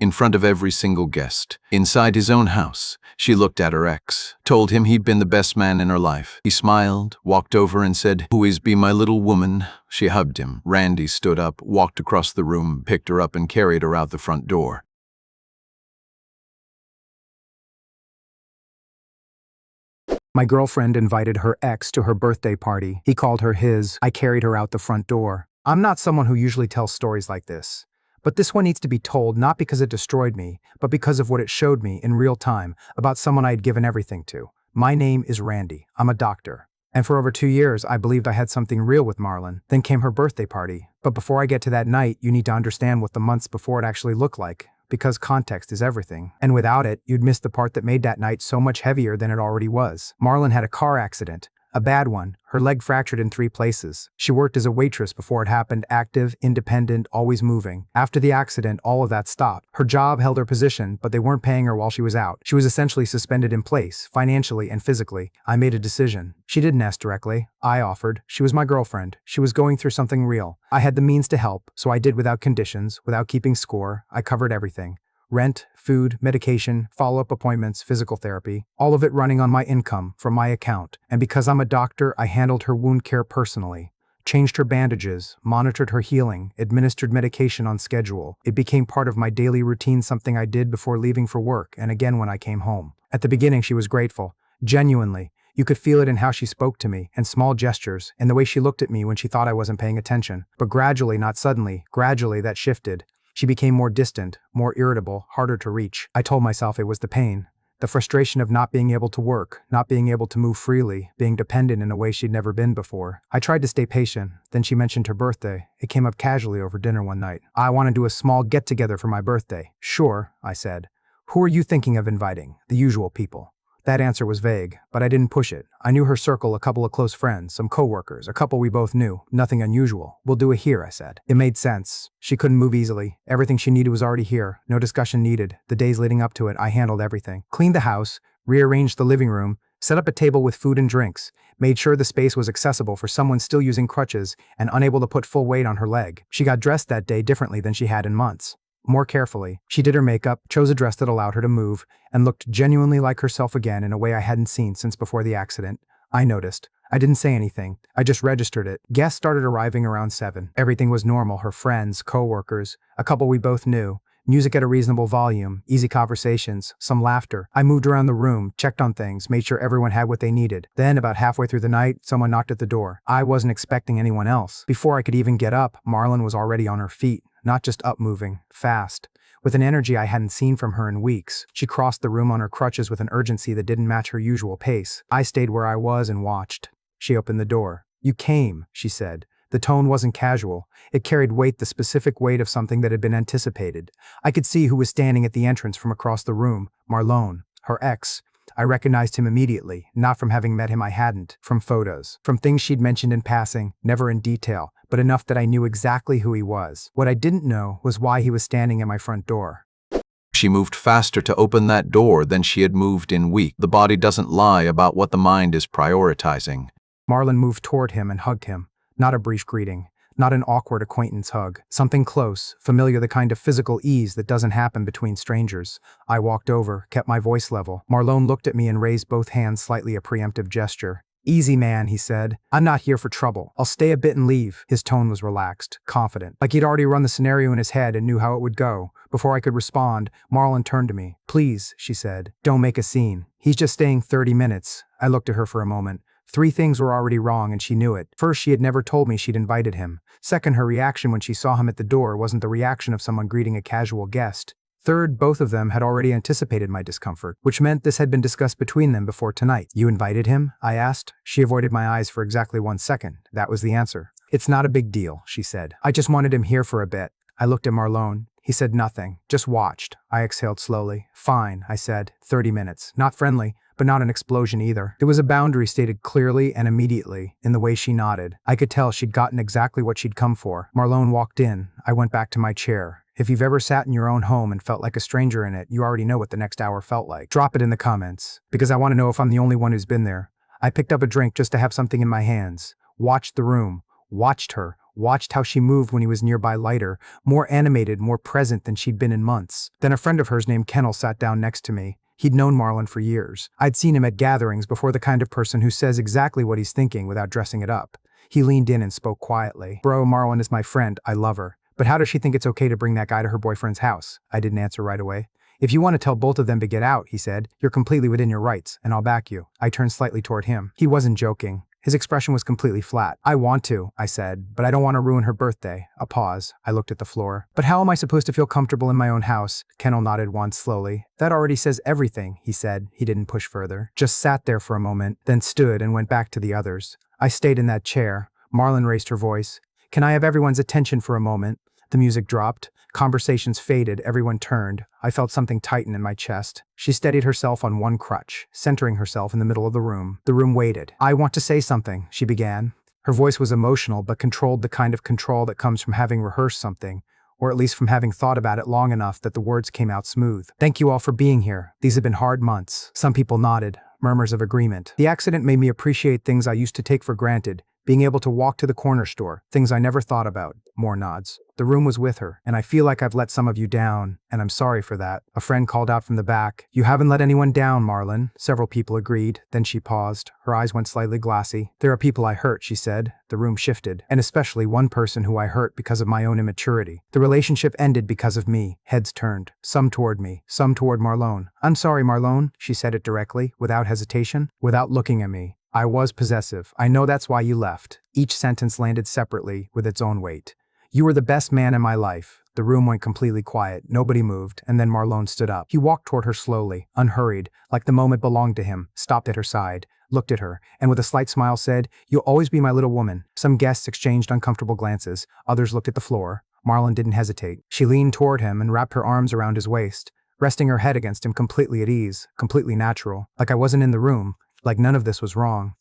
in front of every single guest. Inside his own house, she looked at her ex, told him he'd been the best man in her life. He smiled, walked over and said, "Always be my little woman." She hugged him. Randy stood up, walked across the room, picked her up and carried her out the front door. My girlfriend invited her ex to her birthday party. He called her his. I carried her out the front door. I'm not someone who usually tells stories like this. But this one needs to be told not because it destroyed me, but because of what it showed me in real time about someone I had given everything to. My name is Randy. I'm a doctor. And for over 2 years, I believed I had something real with Marlen. Then came her birthday party. But before I get to that night, you need to understand what the months before it actually looked like, because context is everything. And without it, you'd miss the part that made that night so much heavier than it already was. Marlen had a car accident. A bad one. Her leg fractured in 3 places. She worked as a waitress before it happened, active, independent, always moving. After the accident, all of that stopped. Her job held her position, but they weren't paying her while she was out. She was essentially suspended in place, financially and physically. I made a decision. She didn't ask directly. I offered. She was my girlfriend. She was going through something real. I had the means to help, so I did without conditions, without keeping score. I covered everything. Rent, food, medication, follow-up appointments, physical therapy, all of it running on my income from my account. And because I'm a doctor, I handled her wound care personally, changed her bandages, monitored her healing, administered medication on schedule. It became part of my daily routine, something I did before leaving for work and again when I came home. At the beginning, she was grateful, genuinely. You could feel it in how she spoke to me, and small gestures, and the way she looked at me when she thought I wasn't paying attention. But gradually, not suddenly, gradually that shifted. She became more distant, more irritable, harder to reach. I told myself it was the pain, the frustration of not being able to work, not being able to move freely, being dependent in a way she'd never been before. I tried to stay patient. Then she mentioned her birthday. It came up casually over dinner one night. I want to do a small get-together for my birthday. Sure, I said. Who are you thinking of inviting? The usual people. That answer was vague, but I didn't push it. I knew her circle, a couple of close friends, some coworkers, a couple we both knew. Nothing unusual. We'll do it here, I said. It made sense. She couldn't move easily. Everything she needed was already here. No discussion needed. The days leading up to it, I handled everything. Cleaned the house, rearranged the living room, set up a table with food and drinks, made sure the space was accessible for someone still using crutches and unable to put full weight on her leg. She got dressed that day differently than she had in months. More carefully. She did her makeup, chose a dress that allowed her to move, and looked genuinely like herself again in a way I hadn't seen since before the accident. I noticed. I didn't say anything. I just registered it. Guests started arriving around 7. Everything was normal. Her friends, co-workers, a couple we both knew. Music at a reasonable volume, easy conversations, some laughter. I moved around the room, checked on things, made sure everyone had what they needed. Then, about halfway through the night, someone knocked at the door. I wasn't expecting anyone else. Before I could even get up, Marlen was already on her feet. Not just up moving, fast. With an energy I hadn't seen from her in weeks. She crossed the room on her crutches with an urgency that didn't match her usual pace. I stayed where I was and watched. She opened the door. "You came," she said. The tone wasn't casual. It carried weight, the specific weight of something that had been anticipated. I could see who was standing at the entrance from across the room. Marlen, her ex. I recognized him immediately, not from having met him, I hadn't, from photos, from things she'd mentioned in passing, never in detail, but enough that I knew exactly who he was. What I didn't know was why he was standing at my front door. She moved faster to open that door than she had moved in weeks. The body doesn't lie about what the mind is prioritizing. Marlen moved toward him and hugged him. Not a brief greeting. Not an awkward acquaintance hug. Something close, familiar, the kind of physical ease that doesn't happen between strangers. I walked over, kept my voice level. Marlen looked at me and raised both hands, slightly a preemptive gesture. "Easy, man," he said. "I'm not here for trouble. I'll stay a bit and leave." His tone was relaxed, confident, like he'd already run the scenario in his head and knew how it would go. Before I could respond, Marlen turned to me. "Please," she said, "don't make a scene. He's just staying 30 minutes. I looked at her for a moment. 3 things were already wrong and she knew it. First, she had never told me she'd invited him. Second, her reaction when she saw him at the door wasn't the reaction of someone greeting a casual guest. Third, both of them had already anticipated my discomfort, which meant this had been discussed between them before tonight. "You invited him?" I asked. She avoided my eyes for exactly 1 second. That was the answer. "It's not a big deal," she said. "I just wanted him here for a bit." I looked at Marlen. He said nothing, just watched. I exhaled slowly. "Fine," I said. 30 minutes. Not friendly, but not an explosion either. There was a boundary stated clearly and immediately in the way she nodded. I could tell she'd gotten exactly what she'd come for. Marlen walked in. I went back to my chair. If you've ever sat in your own home and felt like a stranger in it, you already know what the next hour felt like. Drop it in the comments, because I want to know if I'm the only one who's been there. I picked up a drink just to have something in my hands. Watched the room. Watched her. watched how she moved when he was nearby lighter, more animated, more present than she'd been in months. Then a friend of hers named Kennel sat down next to me. He'd known Marlen for years. I'd seen him at gatherings before, the kind of person who says exactly what he's thinking without dressing it up. He leaned in and spoke quietly. Bro, Marlen is my friend. I love her. But how does she think it's okay to bring that guy to her boyfriend's house? I didn't answer right away. If you want to tell both of them to get out, he said, you're completely within your rights, and I'll back you. I turned slightly toward him. He wasn't joking. His expression was completely flat. I want to, I said, but I don't want to ruin her birthday. A pause. I looked at the floor. But how am I supposed to feel comfortable in my own house? Kennel nodded once slowly. That already says everything, he said. He didn't push further. Just sat there for a moment, then stood and went back to the others. I stayed in that chair. Marlen raised her voice. Can I have everyone's attention for a moment? The music dropped. Conversations faded. Everyone turned. I felt something tighten in my chest. She steadied herself on one crutch, centering herself in the middle of the room. The room waited. I want to say something, she began. Her voice was emotional, but controlled, the kind of control that comes from having rehearsed something, or at least from having thought about it long enough that the words came out smooth. Thank you all for being here. These have been hard months. Some people nodded, murmurs of agreement. The accident made me appreciate things I used to take for granted. Being able to walk to the corner store, things I never thought about. More nods. The room was with her, and I feel like I've let some of you down, and I'm sorry for that. A friend called out from the back. You haven't let anyone down, Marlen. Several people agreed. Then she paused. Her eyes went slightly glassy. There are people I hurt, she said. The room shifted, and especially one person who I hurt because of my own immaturity. The relationship ended because of me. Heads turned. Some toward me, some toward Marlen. I'm sorry, Marlen. She said it directly, without hesitation, without looking at me. I was possessive. I know that's why you left. Each sentence landed separately, with its own weight. You were the best man in my life. The room went completely quiet. Nobody moved, and then Marlen stood up. He walked toward her slowly, unhurried, like the moment belonged to him, stopped at her side, looked at her, and with a slight smile said, You'll always be my little woman. Some guests exchanged uncomfortable glances. Others looked at the floor. Marlen didn't hesitate. She leaned toward him and wrapped her arms around his waist, resting her head against him, completely at ease, completely natural, like I wasn't in the room, like none of this was wrong.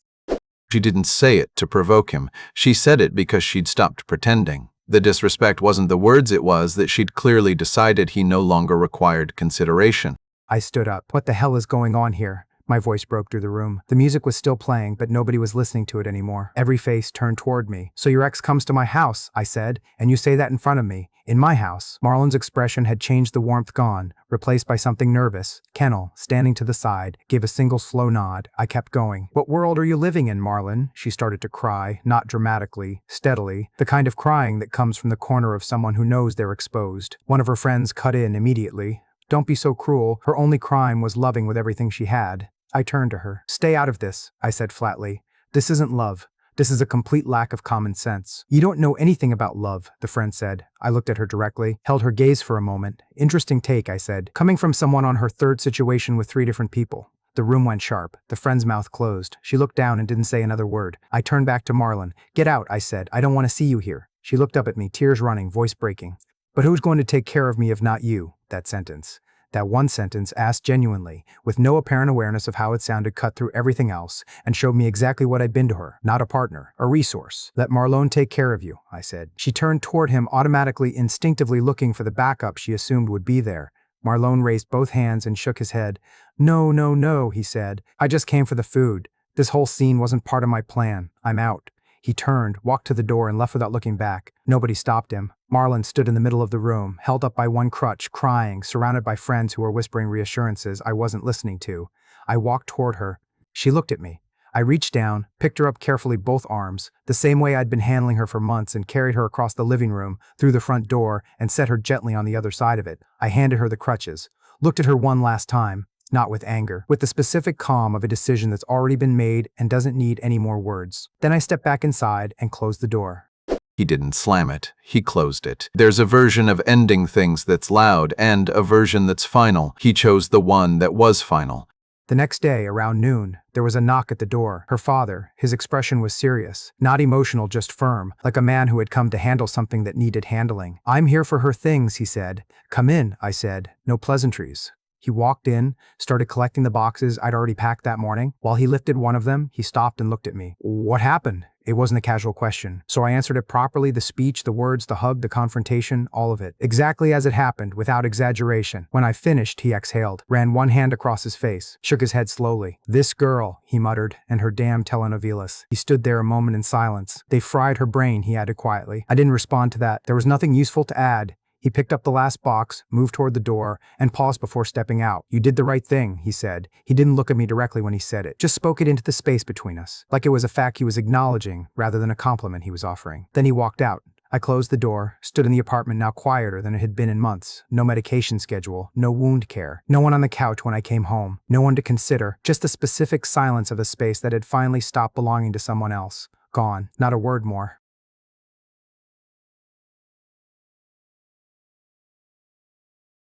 She didn't say it to provoke him. She said it because she'd stopped pretending. The disrespect wasn't the words, it was that she'd clearly decided he no longer required consideration. I stood up. What the hell is going on here? My voice broke through the room. The music was still playing, but nobody was listening to it anymore. Every face turned toward me. So your ex comes to my house, I said, and you say that in front of me. In my house. Marlen's expression had changed, the warmth gone, replaced by something nervous. Kennel, standing to the side, gave a single slow nod. I kept going. What world are you living in, Marlen? She started to cry, not dramatically, steadily, the kind of crying that comes from the corner of someone who knows they're exposed. One of her friends cut in immediately. Don't be so cruel. Her only crime was loving with everything she had. I turned to her. Stay out of this, I said flatly. This isn't love. This is a complete lack of common sense. You don't know anything about love, the friend said. I looked at her directly, held her gaze for a moment. Interesting take, I said, coming from someone on her third situation with 3 different people. The room went sharp. The friend's mouth closed. She looked down and didn't say another word. I turned back to Marlen. Get out, I said. I don't want to see you here. She looked up at me, tears running, voice breaking. But who's going to take care of me if not you? That sentence. That one sentence, asked genuinely, with no apparent awareness of how it sounded, cut through everything else and showed me exactly what I'd been to her. Not a partner, a resource. Let Marlen take care of you, I said. She turned toward him, automatically, instinctively looking for the backup she assumed would be there. Marlen raised both hands and shook his head. No, no, no, he said. I just came for the food. This whole scene wasn't part of my plan. I'm out. He turned, walked to the door, and left without looking back. Nobody stopped him. Marlen stood in the middle of the room, held up by one crutch, crying, surrounded by friends who were whispering reassurances I wasn't listening to. I walked toward her. She looked at me. I reached down, picked her up carefully, both arms, the same way I'd been handling her for months, and carried her across the living room, through the front door, and set her gently on the other side of it. I handed her the crutches, looked at her one last time, not with anger, with the specific calm of a decision that's already been made and doesn't need any more words. Then I stepped back inside and closed the door. He didn't slam it, he closed it. There's a version of ending things that's loud and a version that's final. He chose the one that was final. The next day, around noon, there was a knock at the door. Her father. His expression was serious, not emotional, just firm, like a man who had come to handle something that needed handling. I'm here for her things, he said. Come in, I said. No pleasantries. He walked in, started collecting the boxes I'd already packed that morning. While he lifted one of them, he stopped and looked at me. What happened? It wasn't a casual question. So I answered it properly, the speech, the words, the hug, the confrontation, all of it. Exactly as it happened, without exaggeration. When I finished, he exhaled, ran one hand across his face, shook his head slowly. "This girl," he muttered, "and her damn telenovelas." He stood there a moment in silence. "They fried her brain," he added quietly. I didn't respond to that. There was nothing useful to add. He picked up the last box, moved toward the door, and paused before stepping out. "You did the right thing," he said. He didn't look at me directly when he said it, just spoke it into the space between us, like it was a fact he was acknowledging rather than a compliment he was offering. Then he walked out. I closed the door, stood in the apartment now quieter than it had been in months. No medication schedule, no wound care, no one on the couch when I came home, no one to consider, just the specific silence of a space that had finally stopped belonging to someone else. Gone. Not a word more.